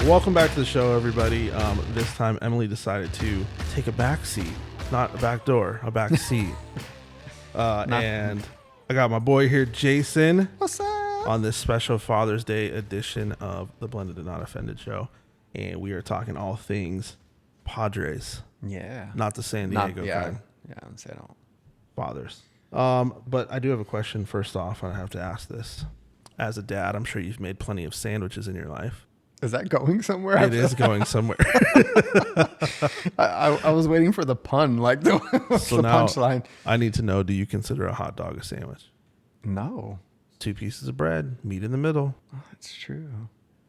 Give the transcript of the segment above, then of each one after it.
Welcome back to the show, everybody. This time, Emily decided to take a back seat, not a back door, a back seat. And I got my boy here, Jason. What's up? On this special Father's Day edition of the Blended and Not Offended show. And we are talking all things Padres. Yeah. Not the San Diego kind. Yeah, I'm saying all. Fathers. But I do have a question first off, and I have to ask this. As a dad, I'm sure you've made plenty of sandwiches in your life. Is that going somewhere? It is going somewhere. I was waiting for the pun, like the punchline. I need to know, do you consider a hot dog a sandwich? No. 2 pieces of bread, meat in the middle. Oh, that's true.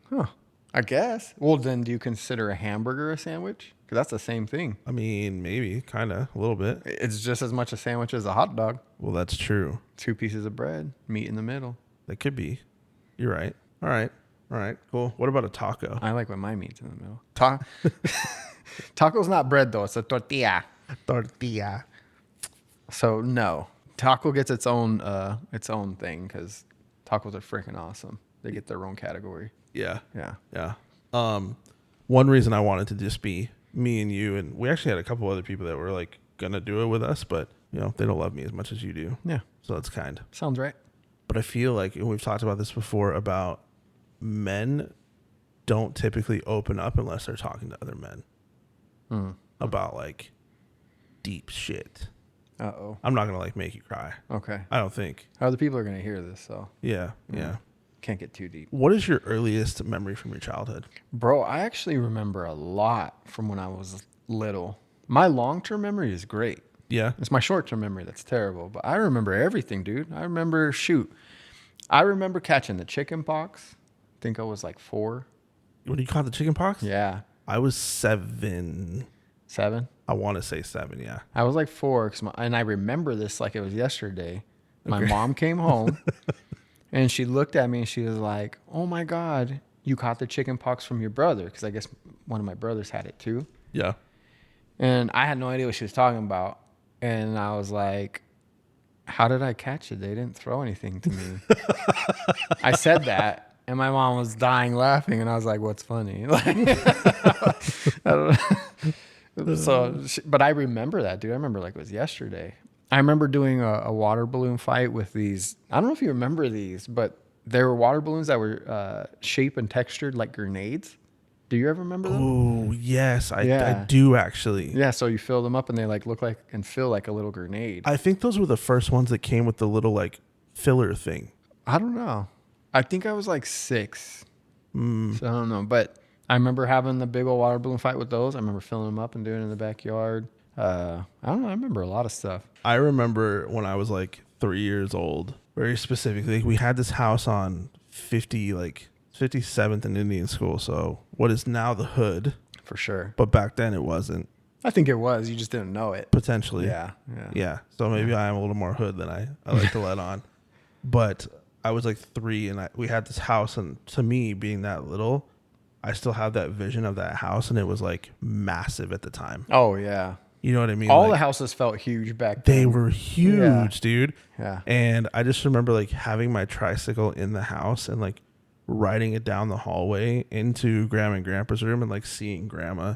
Huh. I guess. Well, then do you consider a hamburger a sandwich? Because that's the same thing. I mean, maybe, kind of, a little bit. It's just as much a sandwich as a hot dog. Well, that's true. 2 pieces of bread, meat in the middle. That could be. You're right. All right, cool. What about a taco? I like when my meat's in the middle. Taco's not bread, though. It's a tortilla. Tortilla. So, no. Taco gets its own thing because tacos are freaking awesome. They get their own category. Yeah. Yeah. One reason I wanted to just be me and you, and we actually had a couple other people that were like gonna do it with us, but you know they don't love me as much as you do. Yeah. So that's kind. Sounds right. But I feel like, and we've talked about this before, about men don't typically open up unless they're talking to other men about like deep shit. Uh-oh. I'm not gonna like make you cry. Okay. I don't think. Other people are going to hear this, so. Yeah. Can't get too deep. What is your earliest memory from your childhood? Bro, I actually remember a lot from when I was little. My long-term memory is great. Yeah. It's my short-term memory that's terrible, but I remember everything, dude. I remember catching the chicken pox. I think I was like 4. When you caught the chicken pox? Yeah. I was 7. 7? I want to say 7, yeah. I was like 4, and I remember this like it was yesterday. My mom came home, and she looked at me, and she was like, "Oh, my God, you caught the chicken pox from your brother," because I guess one of my brothers had it too. Yeah. And I had no idea what she was talking about. And I was like, how did I catch it? They didn't throw anything to me. I said that. And my mom was dying laughing. And I was like, what's funny? Like, I don't know. So, but I remember that, dude. I remember like it was yesterday. I remember doing a water balloon fight with these. I don't know if you remember these, but there were water balloons that were shaped and textured like grenades. Do you ever remember them? Oh, yes. I do actually. Yeah, so you fill them up and they like look like and feel like a little grenade. I think those were the first ones that came with the little like filler thing. I don't know. I think I was like 6. So I don't know. But I remember having the big old water balloon fight with those. I remember filling them up and doing it in the backyard. I don't know. I remember a lot of stuff. I remember when I was like 3 years old, very specifically, we had this house on 57th and Indian School. So what is now the Hood. For sure. But back then it wasn't. I think it was. You just didn't know it. Potentially. Yeah. So maybe I am a little more Hood than I like to let on. But I was like 3 and we had this house, and to me being that little, I still have that vision of that house, and it was like massive at the time. Oh yeah. You know what I mean? All like, the houses felt huge back then. They were huge, dude. Yeah. And I just remember like having my tricycle in the house and like riding it down the hallway into Grandma and Grandpa's room and like seeing Grandma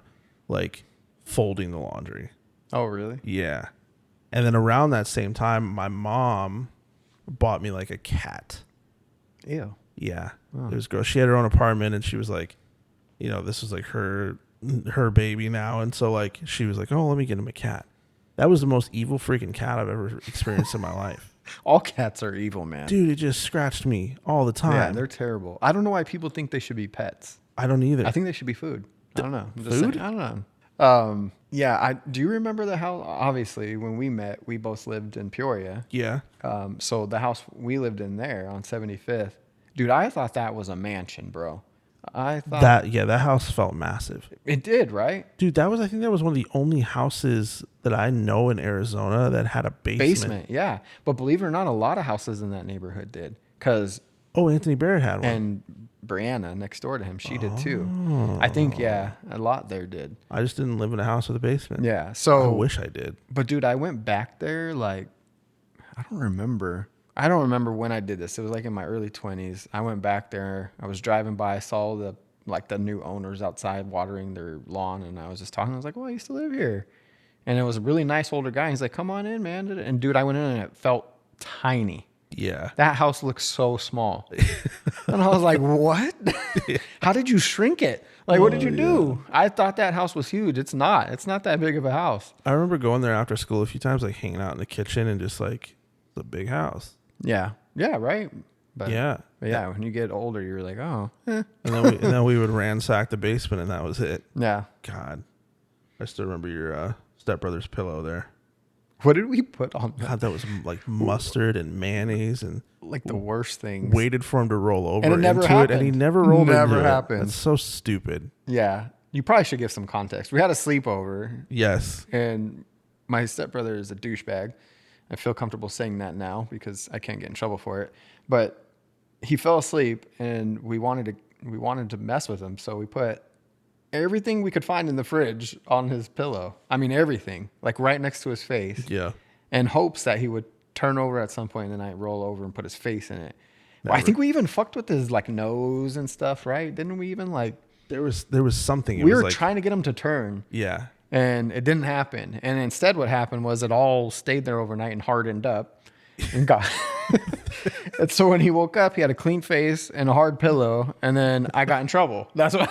like folding the laundry. Oh, really? Yeah. And then around that same time, my mom bought me like a cat. Ew. Yeah. Oh. It was gross. She had her own apartment, and she was like, you know, this was like her baby now. And so like, she was like, oh, let me get him a cat. That was the most evil freaking cat I've ever experienced in my life. All cats are evil, man. Dude, it just scratched me all the time. Yeah, they're terrible. I don't know why people think they should be pets. I don't either. I think they should be food. I don't know. I'm just Food? saying. I don't know. Yeah. Do you remember the house? Obviously, when we met, we both lived in Peoria. Yeah. So the house we lived in there on 75th, dude, I thought that was a mansion, bro. I thought that house felt massive. it did, right? Dude, I think that was one of the only houses that I know in Arizona that had a basement. Yeah. But believe it or not, a lot of houses in that neighborhood did. Because Anthony Barrett had one. and Brianna next door to him, she did too. I think, yeah, a lot there did. I just didn't live in a house with a basement. Yeah. So I wish I did. But dude, I went back there like, I don't remember when I did this. It was like in my early 20s. I went back there. I was driving by, saw the like the new owners outside watering their lawn, and I was just talking. I was like, "Well, I used to live here," and it was a really nice older guy. He's like, "Come on in, man." And dude, I went in and it felt tiny. Yeah. That house looks so small. And I was like, what? How did you shrink it? Like, what did you do? I thought that house was huge. It's not. It's not that big of a house. I remember going there after school a few times, like hanging out in the kitchen and just like, it's a big house. Yeah. Yeah, right. But Yeah. when you get older, you're like, oh. And then we would ransack the basement and that was it. Yeah. God. I still remember your stepbrother's pillow there. What did we put on that? God, that was like mustard and mayonnaise and Like the worst things. waited for him to roll over And it never into happened. it, and he never rolled into Never it. happened. That's so stupid. Yeah. You probably should give some context. We had a sleepover, Yes. and my stepbrother is a douchebag. I feel comfortable saying that now because I can't get in trouble for it. But he fell asleep, and we wanted to mess with him, so we put everything we could find in the fridge on his pillow. I mean, everything, like right next to his face. Yeah. In hopes that he would turn over at some point in the night, roll over, and put his face in it. Well, I think we even fucked with his like nose and stuff, right? Didn't we even like? There was something. It We was were like, trying to get him to turn. Yeah. And it didn't happen. And instead what happened was it all stayed there overnight and hardened up and got and so when he woke up, he had a clean face and a hard pillow, and then I got in trouble. That's what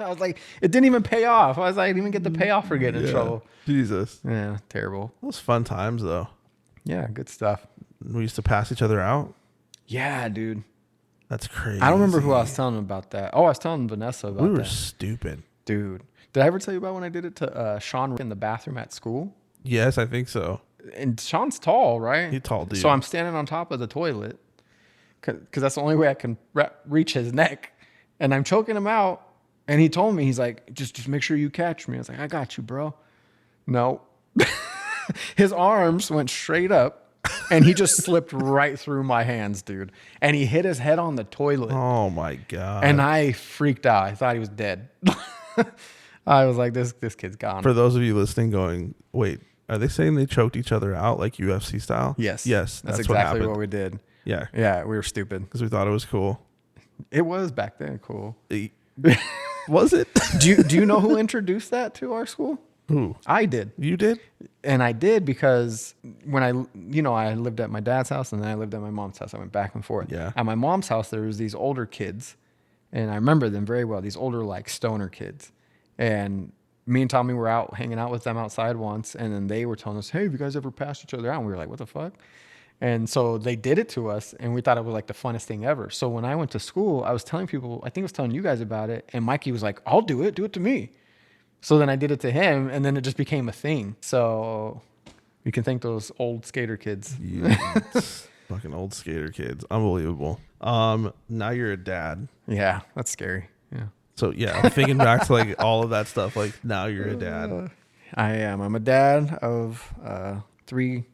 I was like, it didn't even pay off. I was like, I didn't even get the payoff for getting in trouble. Jesus. Yeah, terrible. Those fun times though. Yeah, good stuff. We used to pass each other out. Yeah, dude. That's crazy. I don't remember who I was telling about that. Oh, I was telling Vanessa about We were that. stupid. Dude. Did I ever tell you about when I did it to Sean in the bathroom at school? Yes, I think so. And Sean's tall, right? He's tall, dude. So I'm standing on top of the toilet because that's the only way I can reach his neck. And I'm choking him out. And he told me, he's like, just make sure you catch me. I was like, I got you, bro. No. His arms went straight up. And he just slipped right through my hands, dude. And he hit his head on the toilet. Oh my God. And I freaked out. I thought he was dead. I was like, this kid's gone. For those of you listening going, wait, are they saying they choked each other out like UFC style? Yes. Yes. That's what exactly happened. what we did. Yeah. Yeah, we were stupid. Because we thought it was cool. It was back then cool. Was it? Do you know who introduced that to our school? Who? I did. You did? And I did because when I lived at my dad's house and then I lived at my mom's house. I went back and forth. Yeah. At my mom's house, there was these older kids, and I remember them very well. These older, like, stoner kids. And me and Tommy were out hanging out with them outside once, and then they were telling us, hey, have you guys ever passed each other out? And we were like, what the fuck? And so they did it to us, and we thought it was like the funnest thing ever. So when I went to school, I was telling people, I think I was telling you guys about it, and Mikey was like, I'll do it. Do it to me. So then I did it to him, and then it just became a thing. So you can thank those old skater kids. Yeah, fucking old skater kids. Unbelievable. Now you're a dad. Yeah, that's scary. Yeah. So yeah, thinking back to like all of that stuff, like now you're a dad. I am. I'm a dad of three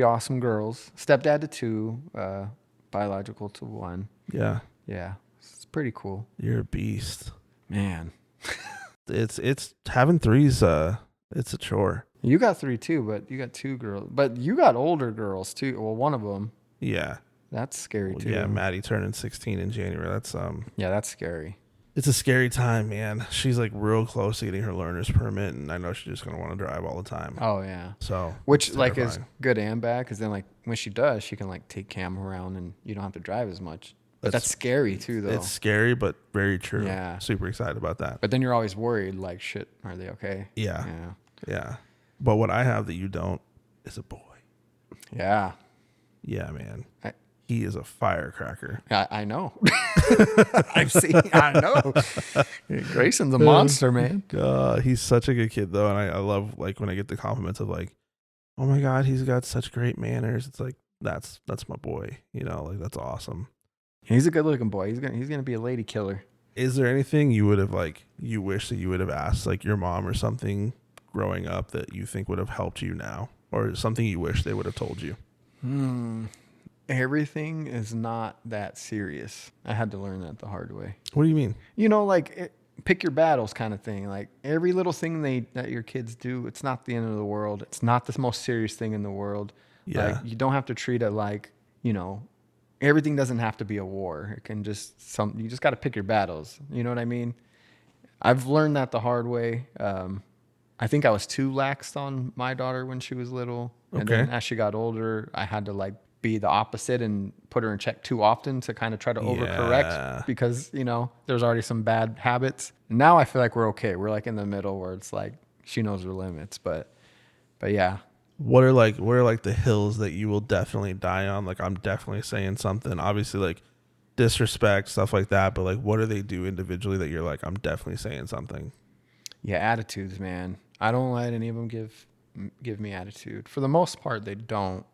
awesome girls. Stepdad to 2, biological to 1. Yeah. Yeah. It's pretty cool. You're a beast. Man. It's having 3's it's a chore. You got 3 too, but you got 2 girls. But you got older girls too. Well, one of them. Yeah. That's scary too. Yeah, Maddie turning 16 in January. That's Yeah, that's scary. It's a scary time, man. She's like real close to getting her learner's permit, and I know she's just gonna want to drive all the time. Oh yeah. So which like is good and bad, because then like when she does, she can like take Cam around and you don't have to drive as much. But that's scary too, though. It's scary, but very true. Yeah. Super excited about that. But then you're always worried, like, shit, are they okay? Yeah. Yeah. Yeah. But what I have that you don't is a boy. Yeah. Yeah, man. He is a firecracker. I know. I know. Grayson's a monster, man. He's such a good kid, though. And I love, like, when I get the compliments of, like, oh, my God, he's got such great manners. It's like, that's my boy. You know, like, that's awesome. He's a good-looking boy. He's gonna be a lady killer. Is there anything you would have, like, you wish that you would have asked, like, your mom or something growing up that you think would have helped you now? Or something you wish they would have told you? Everything is not that serious. I had to learn that the hard way. What do you mean? You know, like, pick your battles kind of thing. Like, every little thing that your kids do, it's not the end of the world. It's not the most serious thing in the world. Yeah. Like, you don't have to treat it like, you know, everything doesn't have to be a war. It can just you just got to pick your battles. You know what I mean? I've learned that the hard way. I think I was too lax on my daughter when she was little. And then as she got older, I had to like be the opposite and put her in check too often to kind of try to overcorrect because, you know, there's already some bad habits. Now I feel like we're okay. We're like in the middle where it's like she knows her limits, but yeah. What are the hills that you will definitely die on? Like, I'm definitely saying something, obviously, like disrespect, stuff like that, but like, what do they do individually that you're like, I'm definitely saying something? Yeah, attitudes, man. I don't let any of them give me attitude. For the most part, they don't.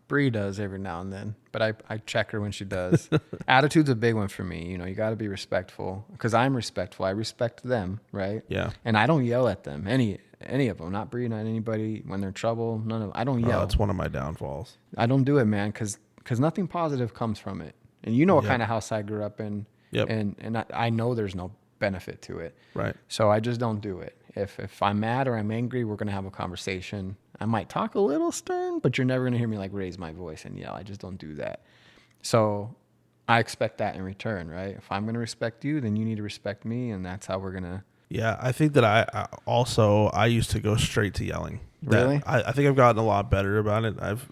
Bree does every now and then, but I check her when she does. Attitude's a big one for me. You know, you got to be respectful because I'm respectful. I respect them, right? Yeah. And I don't yell at them, any of them, not Bree, not anybody when they're in trouble. None of them. I don't yell. That's one of my downfalls. I don't do it, man, because nothing positive comes from it. And you know what kind of house I grew up in. Yep. And I know there's no benefit to it. Right. So I just don't do it. If I'm mad or I'm angry, we're going to have a conversation. I might talk a little stern, but you're never going to hear me like raise my voice and yell. I just don't do that. So I expect that in return, right? If I'm going to respect you, then you need to respect me. And that's how we're going to. Yeah. I think that I used to go straight to yelling. Really? I think I've gotten a lot better about it. I've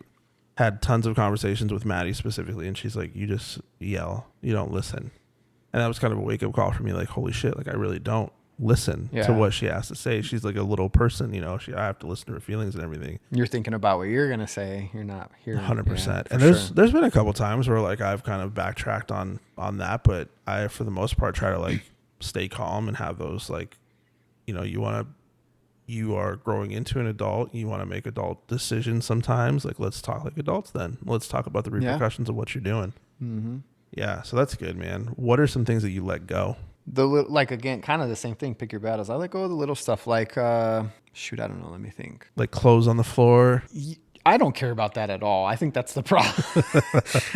had tons of conversations with Maddie specifically, and she's like, you just yell. You don't listen. And that was kind of a wake up call for me. Like, holy shit. Like, I really don't listen to what she has to say. She's like a little person, you know, I have to listen to her feelings and everything. You're thinking about what you're going to say. You're not hearing 100%. Yeah, and there's been a couple times where like I've kind of backtracked on that, but I, for the most part, try to like stay calm and have those like, you know, you are growing into an adult. You want to make adult decisions sometimes. Like, let's talk like adults then. Let's talk about the repercussions of what you're doing. Mm-hmm. Yeah. So that's good, man. What are some things that you let go? Like, again, kind of the same thing. Pick your battles. I let go of the little stuff like, I don't know. Let me think. Like clothes on the floor. I don't care about that at all. I think that's the problem.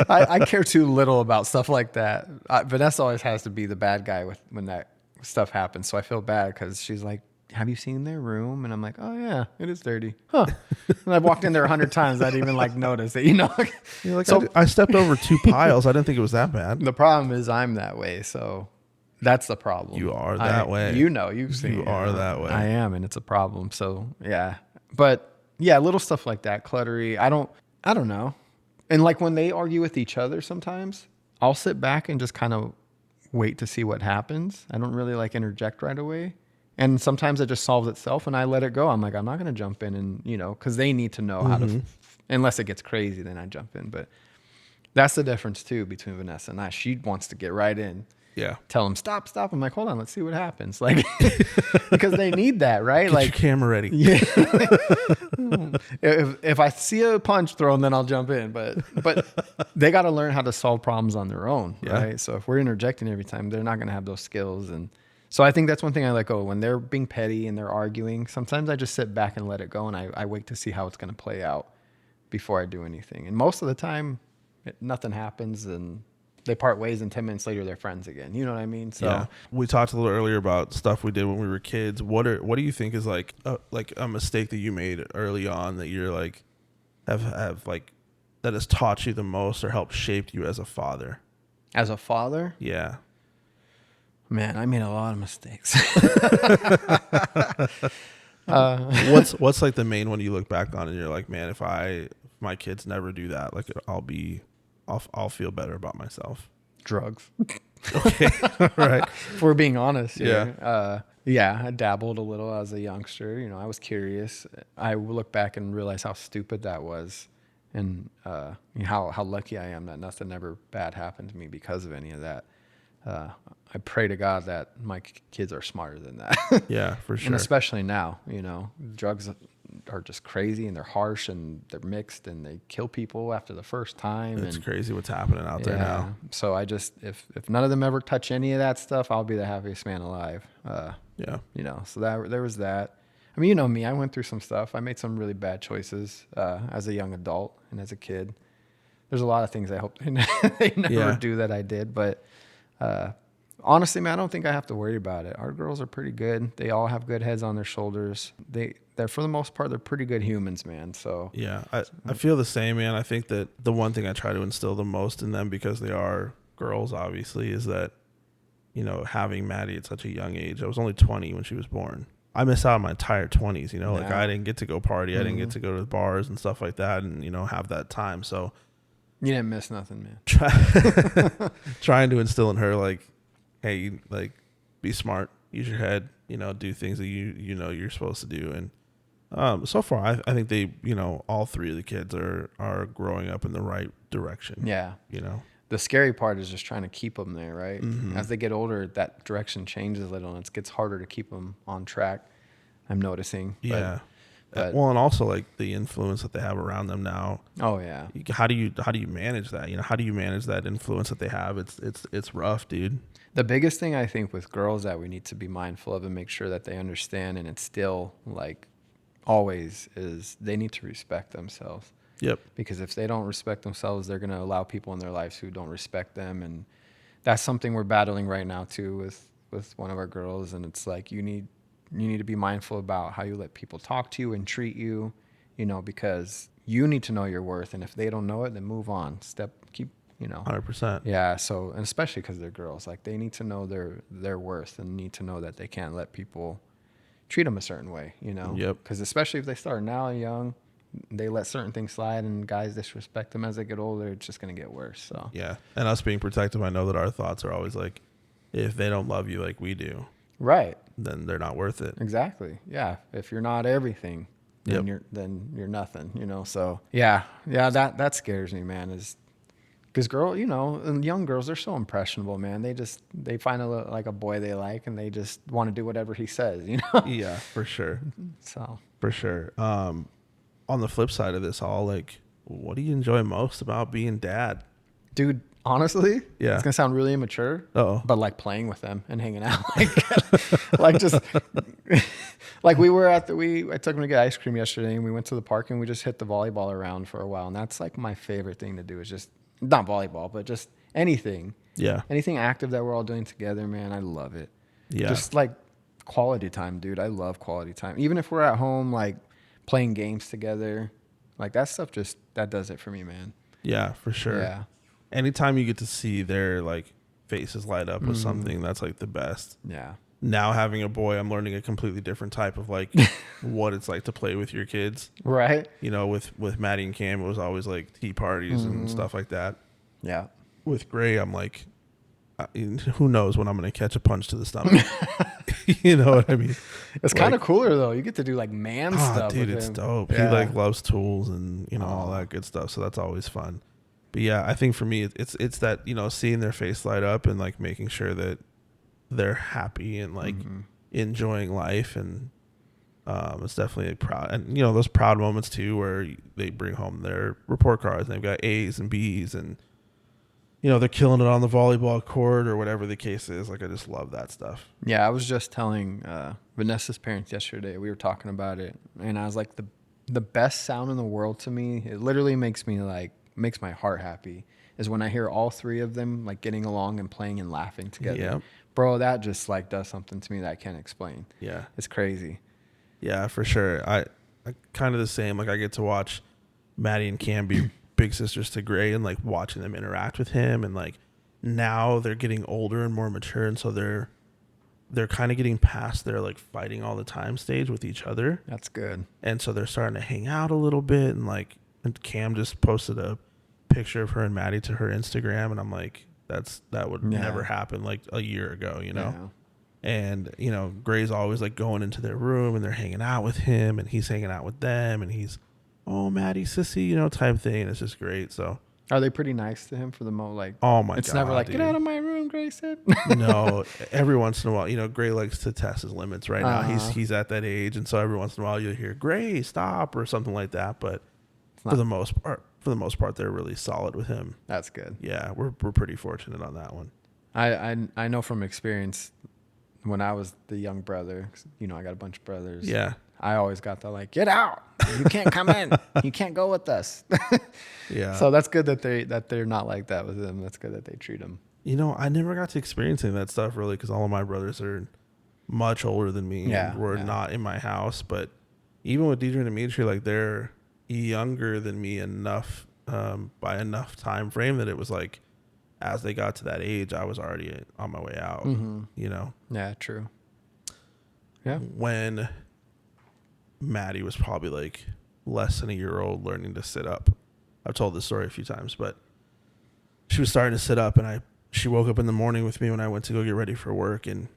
I care too little about stuff like that. Vanessa always has to be the bad guy when that stuff happens. So I feel bad because she's like, have you seen their room? And I'm like, oh yeah, it is dirty. Huh. And I've walked in there 100 times. I didn't even like notice it, you know? You're like, so, I stepped over 2 piles. I didn't think it was that bad. The problem is I'm that way. So that's the problem. You are that way. You know, you've seen You are that way. I am. And it's a problem. So yeah, but yeah, little stuff like that, cluttery. I don't know. And like when they argue with each other, sometimes I'll sit back and just kind of wait to see what happens. I don't really like interject right away. And sometimes it just solves itself and I let it go. I'm like, I'm not going to jump in and, you know, because they need to know how to, unless it gets crazy, then I jump in. But that's the difference too between Vanessa and I. She wants to get right in. Yeah. Tell them, stop. I'm like, hold on, let's see what happens. Like, because they need that, right? Get like, your camera ready. Yeah. if I see a punch thrown, then I'll jump in. But they got to learn how to solve problems on their own, right? So if we're interjecting every time, they're not going to have those skills. And so I think that's one thing I let go. When they're being petty and they're arguing, sometimes I just sit back and let it go, and I wait to see how it's going to play out before I do anything. And most of the time, nothing happens, and they part ways, and 10 minutes later, they're friends again. You know what I mean? So yeah. We talked a little earlier about stuff we did when we were kids. What do you think is like a mistake that you made early on that you're like have like that has taught you the most or helped shape you as a father? As a father? Yeah. Man, I made a lot of mistakes. What's like the main one you look back on and you're like, man, if my kids never do that, like I'll feel better about myself. Drugs. Okay. Right. If we're being honest. Yeah. Yeah. I dabbled a little as a youngster. You know, I was curious. I look back and realize how stupid that was, and how lucky I am that nothing ever bad happened to me because of any of that. I pray to God that my kids are smarter than that. Yeah, for sure. And especially now, you know, drugs are just crazy and they're harsh and they're mixed and they kill people after the first time. It's crazy what's happening out there now. So I just, if none of them ever touch any of that stuff, I'll be the happiest man alive. Yeah. You know, so there was that. I mean, you know me, I went through some stuff. I made some really bad choices as a young adult and as a kid. There's a lot of things I hope they never do that I did, but Honestly, man, I don't think I have to worry about it. Our girls are pretty good. They all have good heads on their shoulders. They're for the most part, they're pretty good humans, man. So Yeah, I feel the same, man. I think that the one thing I try to instill the most in them, because they are girls, obviously, is that, you know, having Maddie at such a young age. I was only 20 when she was born. I missed out on my entire 20s, you know, like I didn't get to go party. I didn't get to go to bars and stuff like that and, you know, have that time. So you didn't miss nothing, man. Trying to instill in her, like, hey, like, be smart, use your head, you know, do things that you know you're supposed to do. And so far, I think they, you know, all three of the kids are growing up in the right direction. Yeah. You know, the scary part is just trying to keep them there, right? Mm-hmm. As they get older, that direction changes a little, and it gets harder to keep them on track. I'm noticing. Yeah. Well, and also like the influence that they have around them now. Oh yeah. How do you manage that? You know, how do you manage that influence that they have? It's rough, dude. The biggest thing I think with girls that we need to be mindful of and make sure that they understand, and it's still like always, is they need to respect themselves. Yep. Because if they don't respect themselves, they're going to allow people in their lives who don't respect them. And that's something we're battling right now too with one of our girls. And it's like, you need to be mindful about how you let people talk to you and treat you, you know, because you need to know your worth. And if they don't know it, then move on. Keep, you know. 100%. Yeah. So, and especially because they're girls, like they need to know their worth and need to know that they can't let people treat them a certain way, you know. Yep. Because especially if they start now young, they let certain things slide and guys disrespect them as they get older, it's just going to get worse. So yeah. And us being protective, I know that our thoughts are always like, if they don't love you like we do, right, then they're not worth it. Exactly. Yeah. If you're not everything, then you're nothing, you know. So yeah, that scares me, man, is because you know, and young girls, they're so impressionable, man. They find like a boy they like and they just want to do whatever he says, you know. Yeah, for sure. So for sure. On the flip side of this all, like, what do you enjoy most about being dad? Dude, honestly, yeah, it's gonna sound really immature. But like playing with them and hanging out, like just like we were I took him to get ice cream yesterday, and we went to the park and we just hit the volleyball around for a while, and that's like my favorite thing to do, is just not volleyball, but just anything. Yeah, anything active that we're all doing together, man. I love it. Yeah, just like quality time, dude. I love quality time. Even if we're at home, like playing games together, like that stuff, just that does it for me, man. Yeah, for sure. Yeah. Anytime you get to see their like faces light up with something, that's like the best. Yeah. Now having a boy, I'm learning a completely different type of like what it's like to play with your kids. Right. You know, with Maddie and Cam, it was always like tea parties and stuff like that. Yeah. With Gray, I'm like, who knows when I'm going to catch a punch to the stomach. You know what I mean? It's like, kind of cooler though. You get to do like man stuff. Dude, it's dope. Yeah. He like loves tools and, you know, all that good stuff. So that's always fun. But yeah, I think for me, it's that, you know, seeing their face light up and like making sure that they're happy and like enjoying life. And it's definitely proud. And, you know, those proud moments too, where they bring home their report cards and they've got A's and B's and, you know, they're killing it on the volleyball court or whatever the case is. Like, I just love that stuff. Yeah, I was just telling Vanessa's parents yesterday. We were talking about it, and I was like, the best sound in the world to me, it literally makes my heart happy, is when I hear all three of them like getting along and playing and laughing together. Yeah. Bro, that just like does something to me that I can't explain. Yeah. It's crazy. Yeah, for sure. I kind of the same. Like, I get to watch Maddie and Cam be big sisters to Gray and like watching them interact with him, and like now they're getting older and more mature, and so they're kind of getting past their like fighting all the time stage with each other. That's good. And so they're starting to hang out a little bit, and Cam just posted a picture of her and Maddie to her Instagram, and I'm like, that would never happen like a year ago, you know. Yeah. And you know, Gray's always like going into their room and they're hanging out with him, and he's hanging out with them, and he's, oh, Maddie, sissy, you know, type thing. It's just great. So, are they pretty nice to him for the most? Like, oh my god, it's never like, dude, get out of my room, Gray said. No, every once in a while, you know, Gray likes to test his limits right now. He's at that age, and so every once in a while you'll hear Gray stop or something like that. But for the most part, they're really solid with him. That's good. Yeah, we're pretty fortunate on that one. I know from experience, when I was the young brother, you know, I got a bunch of brothers. Yeah. I always got the like, get out! You can't come in. You can't go with us. Yeah. So that's good that they're not like that with them. That's good that they treat them. You know, I never got to experiencing that stuff really because all of my brothers are much older than me and were not in my house. But even with Deidre and Dimitri, like they're younger than me enough by enough time frame that it was like as they got to that age, I was already on my way out. You know. Yeah, true. Yeah. When Maddie was probably like less than a year old, learning to sit up. I've told this story a few times, but she was starting to sit up, and she woke up in the morning with me when I went to go get ready for work, and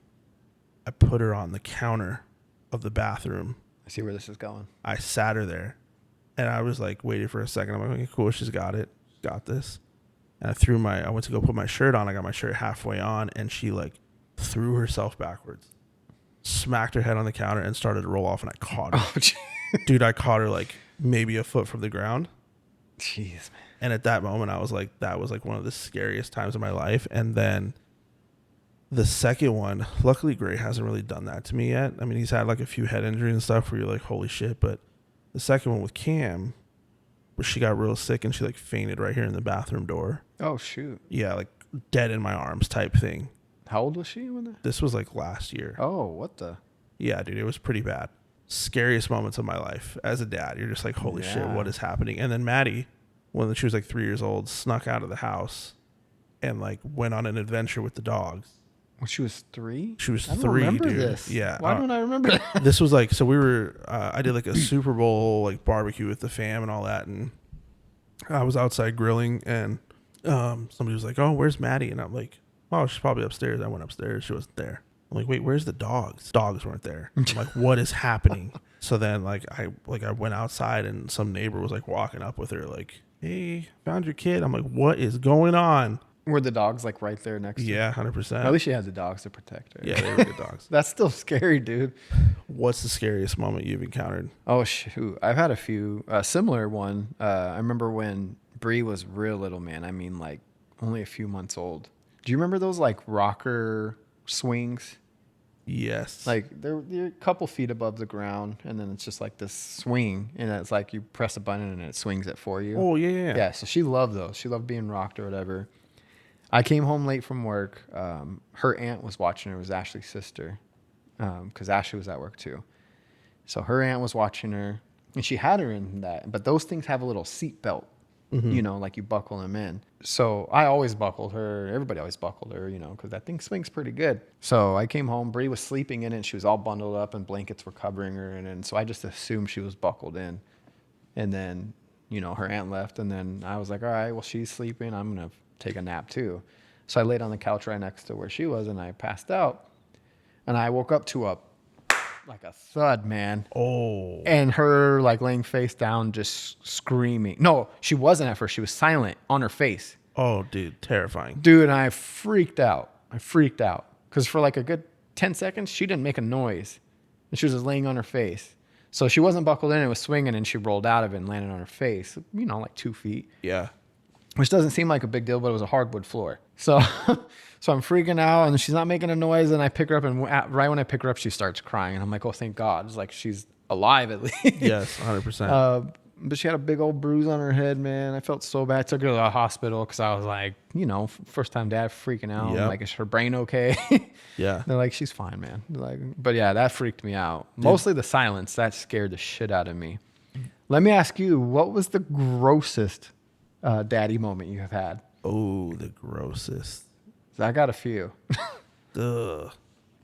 I put her on the counter of the bathroom. I see where this is going. I sat her there, and I was like, waiting for a second. I'm like, okay, cool, she's got it. Got this. And I went to go put my shirt on. I got my shirt halfway on, and she like threw herself backwards, smacked her head on the counter, and started to roll off, and I caught her. Oh, dude, I caught her like maybe a foot from the ground. Jeez, man. And at that moment, I was like, that was like one of the scariest times of my life. And then the second one, luckily Gray hasn't really done that to me yet. I mean, he's had like a few head injuries and stuff where you're like, holy shit. But the second one with Cam, where she got real sick and she like fainted right here in the bathroom door. Oh, shoot. Yeah, like dead in my arms type thing. How old was she when that? This was like last year. Oh, what the? Yeah, dude, it was pretty bad. Scariest moments of my life as a dad. You're just like, holy shit, what is happening? And then Maddie, when she was like 3 years old, snuck out of the house and like went on an adventure with the dogs. When she was 3? She was I don't 3, remember dude. this. Yeah. Why don't I remember that? This was like, so we were, I did like a Super Bowl like barbecue with the fam and all that. And I was outside grilling and somebody was like, oh, where's Maddie? And I'm like, oh, she's probably upstairs. I went upstairs. She wasn't there. I'm like, wait, where's the dogs? Dogs weren't there. I'm like, what is happening? So then I went outside and some neighbor was like walking up with her like, hey, found your kid. I'm like, what is going on? Were the dogs like right there next to her? Yeah, 100%. At least she had the dogs to protect her. Yeah, they were good dogs. That's still scary, dude. What's the scariest moment you've encountered? Oh, shoot. I've had a few. Similar one. I remember when Bree was real little, man. I mean, like only a few months old. Do you remember those like rocker swings? Yes. Like they're a couple feet above the ground, and then it's just like this swing, and it's like you press a button and it swings it for you. Oh, yeah. Yeah, so she loved those. She loved being rocked or whatever. I came home late from work. Her aunt was watching her. It was Ashley's sister, because Ashley was at work too. So her aunt was watching her, and she had her in that. But those things have a little seat belt, you know, like you buckle them in. So I always buckled her. Everybody always buckled her, you know, because that thing swings pretty good. So I came home. Bree was sleeping in it. And she was all bundled up, and blankets were covering her. And so I just assumed she was buckled in. And then, you know, her aunt left. And then I was like, all right, well, she's sleeping. I'm going to take a nap too. So I laid on the couch right next to where she was, and I passed out. And I woke up to a thud, man. Oh. And her like laying face down, just screaming. No, she wasn't at first. She was silent on her face. Oh, dude, terrifying. Dude, and I freaked out. Because for like a good 10 seconds, she didn't make a noise. And she was just laying on her face. So she wasn't buckled in. It was swinging, and she rolled out of it and landed on her face, you know, like 2 feet. Yeah. Which doesn't seem like a big deal, but it was a hardwood floor. So so I'm freaking out, and she's not making a noise, and I pick her up, and right when I pick her up, she starts crying. And I'm like, oh, thank God. It's like she's alive at least. Yes, 100%. But she had a big old bruise on her head, man. I felt so bad. I took her to the hospital because I was like, you know, first time dad freaking out. Yep. Like, is her brain okay? Yeah. They're like, she's fine, man. Like, but yeah, that freaked me out. Dude. Mostly the silence. That scared the shit out of me. Let me ask you, what was the grossest daddy moment you have had? Oh, the grossest. I got a few. Ugh.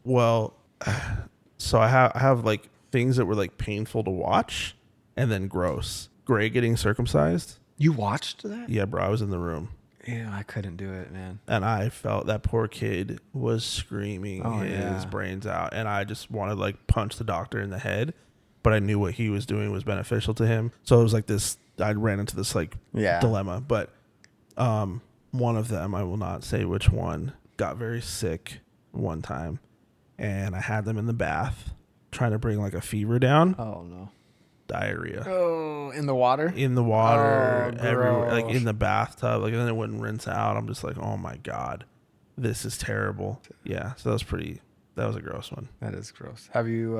Well, so I have like things that were like painful to watch and then gross. Gray getting circumcised. You watched that? Yeah, bro. I was in the room. Yeah, I couldn't do it, man. And I felt that poor kid was screaming his brains out. And I just wanted to like punch the doctor in the head. But I knew what he was doing was beneficial to him. So it was like this, I ran into this like dilemma. But one of them, I will not say which one, got very sick one time. And I had them in the bath trying to bring like a fever down. Oh, no. Diarrhea. Oh, in the water? In the water, everywhere, like in the bathtub. Like, and then it wouldn't rinse out. I'm just like, oh my God, this is terrible. Yeah. So that was a gross one. That is gross. Have you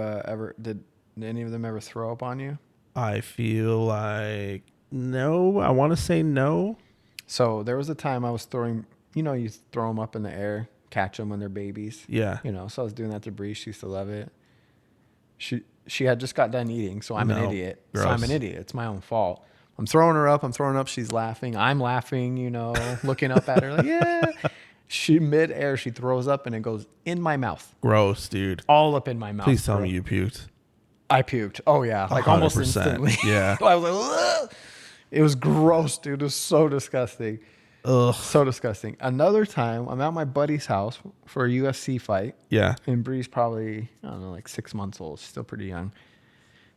did any of them ever throw up on you? I feel like no. I want to say no. So there was a time I was throwing you throw them up in the air, catch them when they're babies. Yeah. So I was doing that to Bree. She used to love it. She had just got done eating, so I'm an idiot. Gross. So I'm an idiot. It's my own fault. I'm throwing her up. She's laughing. I'm laughing, looking up at her like, yeah. She midair, she throws up and it goes in my mouth. Gross, dude. All up in my mouth. Please tell me you puked. I puked. Oh, yeah. Like 100%. Almost instantly. Yeah. I was like, ugh! It was gross, dude. It was so disgusting. Ugh. So disgusting. Another time, I'm at my buddy's house for a UFC fight. Yeah. And Bree's probably, I don't know, like 6 months old. She's still pretty young.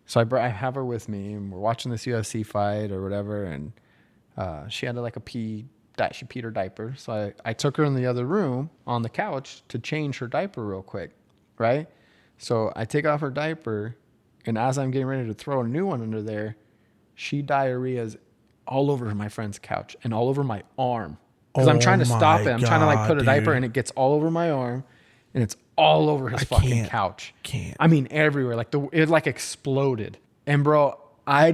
So I have her with me, and we're watching this UFC fight or whatever, and she had she peed her diaper. So I took her in the other room on the couch to change her diaper real quick, right? So I take off her diaper, and as I'm getting ready to throw a new one under there, she diarrheas all over my friend's couch and all over my arm. Because I'm trying to stop it. I'm trying to like put a diaper, and it gets all over my arm, and it's all over his fucking couch. I mean, everywhere. Like it like exploded. And bro, I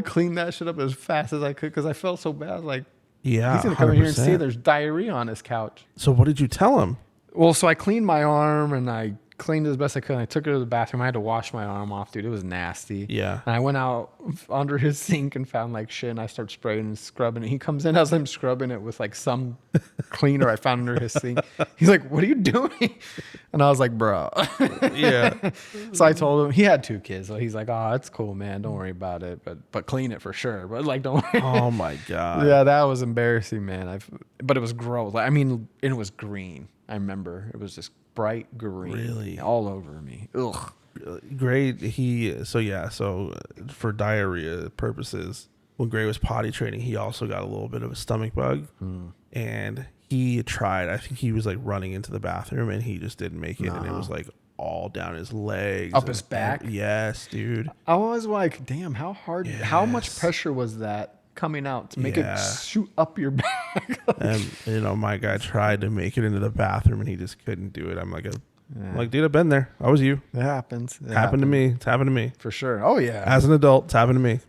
cleaned that shit up as fast as I could because I felt so bad. Like, yeah, he's gonna come in here and see there's diarrhea on his couch. So what did you tell him? Well, so I cleaned my arm and I cleaned it as best I could. And I took her to the bathroom. I had to wash my arm off, dude. It was nasty. Yeah. And I went out under his sink and found like shit, and I start spraying and scrubbing it. He comes in as I'm scrubbing it with like some cleaner I found under his sink. He's like, "What are you doing?" And I was like, "Bro." Yeah. So I told him he had 2 kids, so he's like, "Oh, it's cool, man. Don't worry about it, but clean it for sure. But like, don't worry." Oh my god. Yeah, that was embarrassing, man. But it was gross. Like, I mean, and it was green. I remember it was just bright green, really, all over me. Ugh. Great. So for diarrhea purposes, when Gray was potty training, he also got a little bit of a stomach bug, and he tried. I think he was like running into the bathroom, and he just didn't make it, and it was like all down his legs, up his back. Yes, dude. I was like, damn, how hard? Yes. How much pressure was that coming out to make it shoot up your back? And my guy tried to make it into the bathroom, and he just couldn't do it. I'm like, dude, I've been there. I was you. It happens. It happened to me. It's happened to me. For sure. Oh, yeah. As an adult, it's happened to me.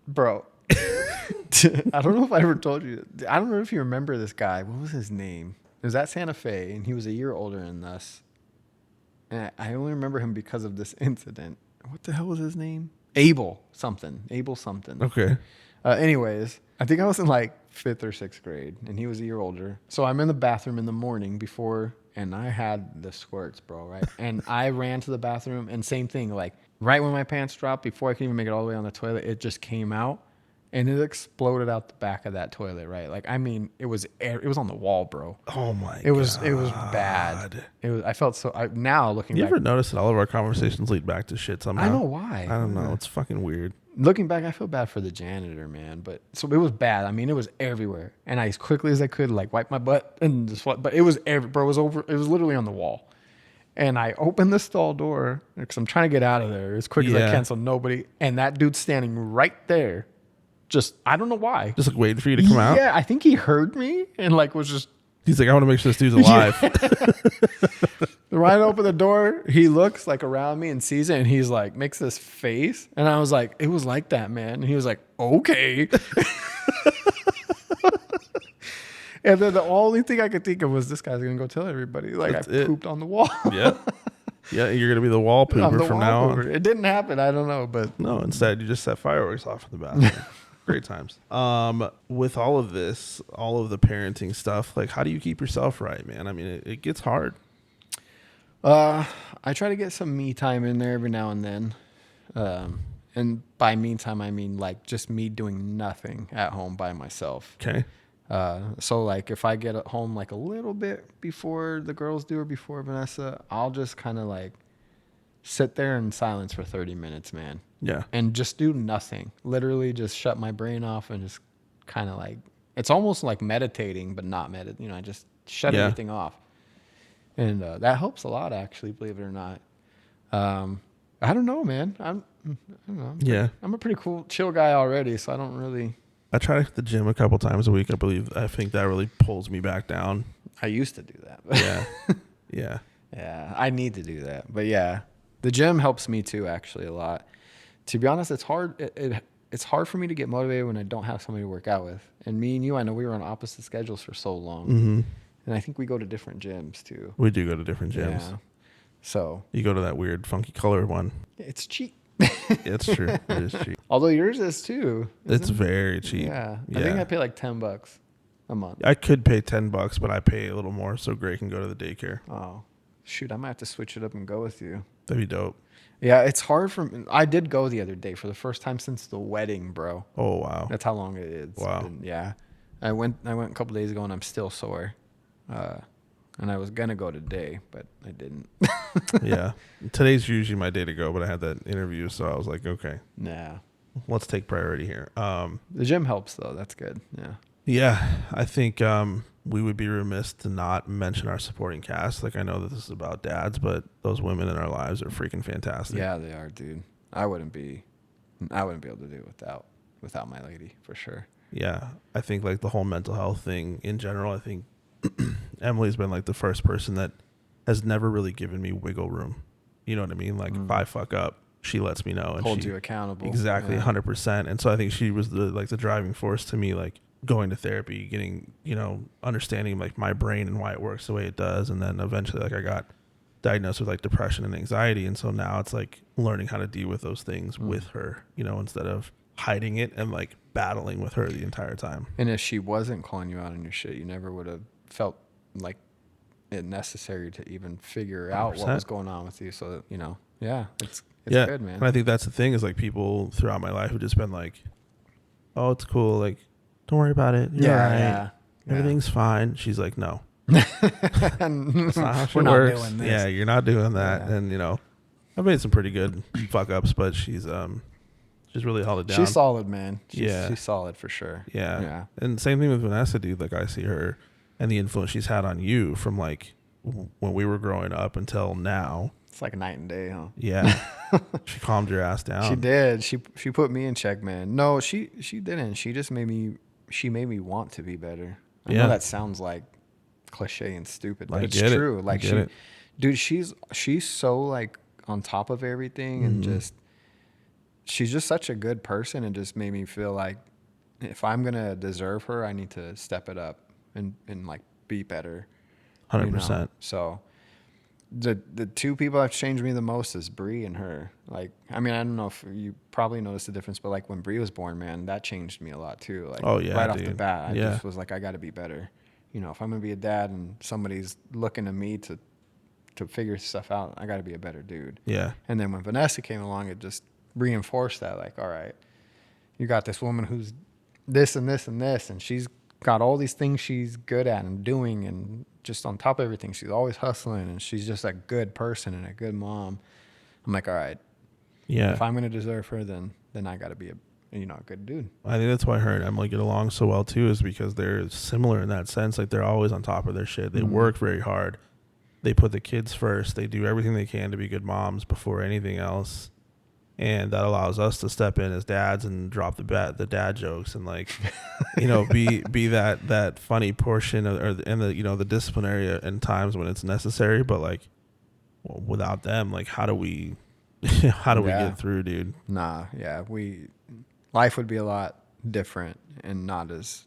Bro. I don't know if I ever told you. I don't know if you remember this guy. What was his name? It was at Santa Fe, and he was a year older than us. And I only remember him because of this incident. What the hell was his name? Abel something. Okay. Anyways, I think I was in like 5th or 6th grade, and he was a year older. So I'm in the bathroom in the morning before, and I had the squirts, bro, right? And I ran to the bathroom, and same thing, like right when my pants dropped, before I could even make it all the way on the toilet, it just came out, and it exploded out the back of that toilet, right? Like, I mean, it was on the wall, bro. Oh my god. It was bad. I felt so. Now looking back, you ever notice that all of our conversations lead back to shit somehow? I know why. I don't know. It's fucking weird. Looking back, I feel bad for the janitor, man. But so it was bad. I mean, it was everywhere, and I as quickly as I could like wipe my butt and just. But it was bro. It was over. It was literally on the wall, and I opened the stall door because I'm trying to get out of there as quick as I can, so nobody. And that dude's standing right there. Just I don't know why. Just like waiting for you to come out. Yeah, I think he heard me and like was just. He's like, I want to make sure this dude's alive. Right open the door, he looks like around me and sees it, and he's like, makes this face, and I was like, it was like that, man. And he was like, okay. And then the only thing I could think of was this guy's gonna go tell everybody, like, I pooped on the wall. Yeah. Yeah, you're gonna be the wall pooper from now on. It didn't happen. I don't know, but no. Instead, you just set fireworks off in the bathroom. Great times. With all of this, all of the parenting stuff, like, how do you keep yourself right, man? I mean, it gets hard. I try to get some me time in there every now and then. And by me time, I mean like just me doing nothing at home by myself. Okay. So like if I get at home like a little bit before the girls do or before Vanessa, I'll just kind of like sit there in silence for 30 minutes, man. Yeah. And just do nothing. Literally just shut my brain off and just kind of like, it's almost like meditating, but not I just shut everything off. And that helps a lot, actually, believe it or not. I don't know, man. I don't know. I'm a pretty cool, chill guy already, so I don't really. I try to hit the gym a couple times a week. I think that really pulls me back down. I used to do that. Yeah. Yeah. Yeah. I need to do that. But yeah, the gym helps me too, actually, a lot. To be honest, it's hard. it's hard for me to get motivated when I don't have somebody to work out with. And me and you, I know we were on opposite schedules for so long. Mm-hmm. And I think we go to different gyms too. We do go to different gyms. Yeah. So You go to that weird funky color one. it's cheap. It's true. It is cheap. Although yours is too. It's very cheap. Yeah. I think I pay like $10 a month. I could pay $10, but I pay a little more so Gray can go to the daycare. Oh, shoot. I might have to switch it up and go with you. That'd be dope. Yeah. It's hard for me. I did go the other day for the first time since the wedding, bro. Oh, wow. That's how long it is. Wow. And yeah. I went a couple days ago and I'm still sore. And I was going to go today, but I didn't. Yeah. Today's usually my day to go, but I had that interview, so I was like, okay, Nah. let's take priority here. The gym helps though. That's good. Yeah. Yeah, I think we would be remiss to not mention our supporting cast. Like, I know that this is about dads, but those women in our lives are freaking fantastic. Yeah, they are, dude. I wouldn't be able to do it without my lady for sure. Yeah, I think like the whole mental health thing in general, I think Emily's been like the first person that has never really given me wiggle room. You know what I mean? Like if I fuck up, she lets me know and Hold you accountable. Exactly, yeah. 100%. And so I think she was the driving force to me, like going to therapy, getting, understanding like my brain and why it works the way it does. And then eventually like I got diagnosed with like depression and anxiety. And so now it's like learning how to deal with those things with her, instead of hiding it and like battling with her the entire time. And if she wasn't calling you out on your shit, you never would have felt like it necessary to even figure out 100%. What was going on with you. So that, yeah, it's good, man. And I think that's the thing is like people throughout my life have just been like, oh, it's cool. Like, don't worry about it. You're all right. Yeah. Everything's fine. She's like, no. That's not how she We're not works. doing this. Yeah, you're not doing that. Yeah. And, I've made some pretty good fuck ups, but she's really held it down. She's solid, man. Yeah. She's solid for sure. Yeah. And same thing with Vanessa, dude. Like I see her and the influence she's had on you from like when we were growing up until now. It's like night and day, huh? Yeah. She calmed your ass down. She did. She put me in check, man. No, she didn't. She just made me want to be better. I know that sounds like cliche and stupid, but it's true. Like dude, she's so like on top of everything and just she's just such a good person and just made me feel like if I'm gonna deserve her, I need to step it up and like be better. 100%. So the two people that have changed me the most is Bree and her. Like, I mean, I don't know if you probably noticed the difference, but like when Bree was born, man, that changed me a lot too. Like, right off the bat, I just was like, I got to be better. If I'm gonna be a dad and somebody's looking to me to figure stuff out, I got to be a better dude. Yeah. And then when Vanessa came along, it just reinforced that. Like, all right, you got this woman who's this and this and this, and she's got all these things she's good at and doing, and just on top of everything, she's always hustling, and she's just a good person and a good mom. I'm like, all right, yeah. If I'm gonna deserve her, then I got to be a good dude. I think that's why her and Emily get along so well too, is because they're similar in that sense. Like they're always on top of their shit. They work very hard. They put the kids first. They do everything they can to be good moms before anything else. And that allows us to step in as dads and drop the dad jokes and like, be that funny portion and the disciplinary in times when it's necessary. But like, without them, like, how do we get through, dude? Nah, yeah, life would be a lot different and not as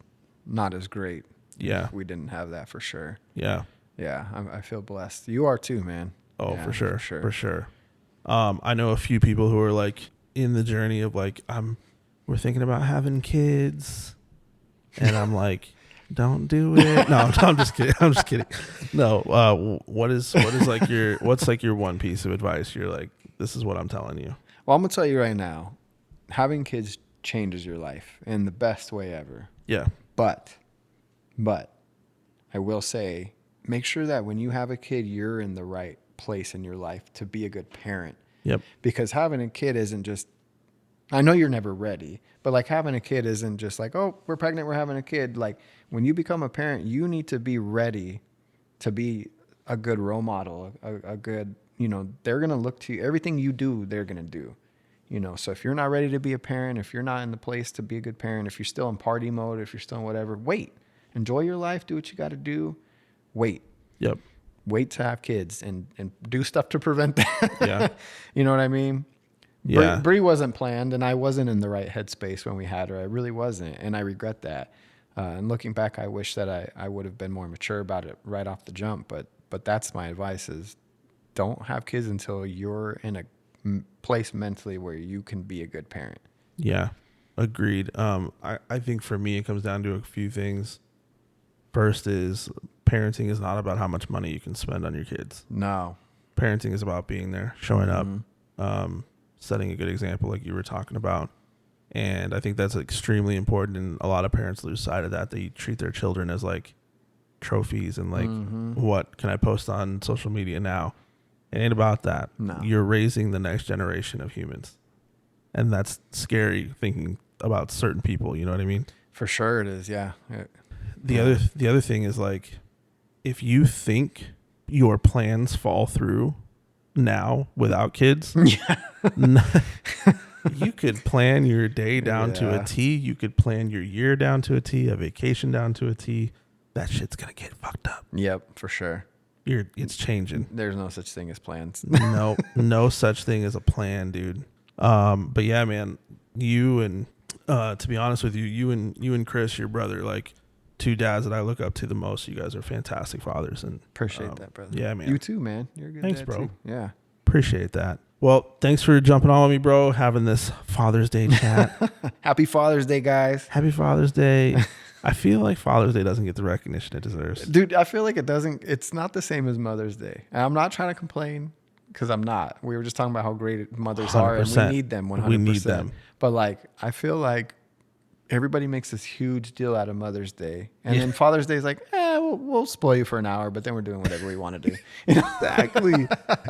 great. Yeah, if we didn't have that for sure. Yeah, yeah, I feel blessed. You are too, man. Oh, yeah, for sure. I know a few people who are like in the journey of like, we're thinking about having kids, and I'm like, don't do it. No, I'm just kidding. No, what's like your one piece of advice? You're like, this is what I'm telling you. Well, I'm gonna tell you right now, having kids changes your life in the best way ever. Yeah. But I will say, make sure that when you have a kid, you're in the right place in your life to be a good parent. Yep. Because having a kid isn't just, I know you're never ready, but like having a kid isn't just like, oh, we're pregnant, we're having a kid. Like when you become a parent, you need to be ready to be a good role model, a good, they're going to look to you. Everything you do, they're going to do. So if you're not ready to be a parent, if you're not in the place to be a good parent, if you're still in party mode, if you're still in whatever, wait. Enjoy your life, do what you got to do. Wait. Yep. Wait to have kids and do stuff to prevent that. Yeah. You know what I mean? Yeah. Bree wasn't planned, and I wasn't in the right headspace when we had her. I really wasn't, and I regret that. And looking back, I wish that I would have been more mature about it right off the jump. But that's my advice: is don't have kids until you're in a place mentally where you can be a good parent. Yeah, agreed. I think for me, it comes down to a few things. First is parenting is not about how much money you can spend on your kids. No. Parenting is about being there, showing up, setting a good example like you were talking about. And I think that's extremely important. And a lot of parents lose sight of that. They treat their children as like trophies and like, what can I post on social media now? It ain't about that. No. You're raising the next generation of humans. And that's scary thinking about certain people. You know what I mean? For sure it is. Yeah. The other thing is like, if you think your plans fall through now without kids, you could plan your day down to a T. You could plan your year down to a T, a vacation down to a T. That shit's gonna get fucked up. Yep, for sure. It's changing. There's no such thing as plans. No such thing as a plan, dude. But yeah, man, you and to be honest with you, you and Chris, your brother, like two dads that I look up to the most. You guys are fantastic fathers, and Appreciate that, brother. Yeah, man. You too, man. You're a good Thanks, dad bro. too. Yeah. Appreciate that. Well, thanks for jumping on with me, bro. Having this Father's Day chat. Happy Father's Day, guys. Happy Father's Day. I feel like Father's Day doesn't get the recognition it deserves. Dude, I feel like it doesn't. It's not the same as Mother's Day. And I'm not trying to complain because I'm not. We were just talking about how great mothers are, and we need them 100%. We need them. But like, I feel like everybody makes this huge deal out of Mother's Day, and then Father's Day is like, we'll spoil you for an hour, but then we're doing whatever we want to do.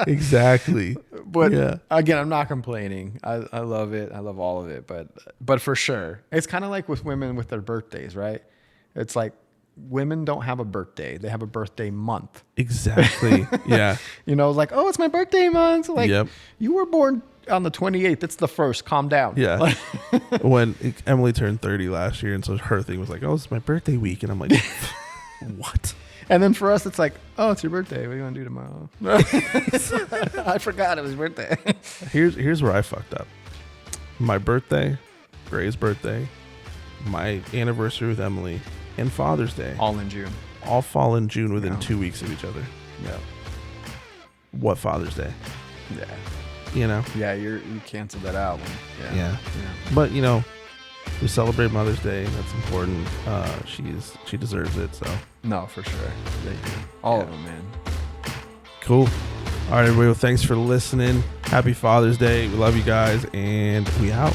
Exactly. But again, I'm not complaining. I love it. I love all of it. But for sure, it's kind of like with women with their birthdays, right? It's like women don't have a birthday; they have a birthday month. Exactly. Yeah. Like, oh, it's my birthday month. Like, you were born on the 28th. It's the 1st. Calm down. Yeah. When Emily turned 30 last year, and so her thing was like, oh, it's my birthday week, and I'm like, what? And then for us, it's like, oh, it's your birthday. What do you want to do tomorrow? I forgot it was your birthday. Here's where I fucked up. My birthday, Gray's birthday, my anniversary with Emily, and Father's Day. All in June. All fall in June within 2 weeks of each other. Yeah. What Father's Day? Yeah. Yeah, you canceled that out. Yeah. But we celebrate Mother's Day. That's important. She deserves it. So no, for sure. All of them, man. Cool. All right, everybody. Well, thanks for listening. Happy Father's Day. We love you guys, and we out.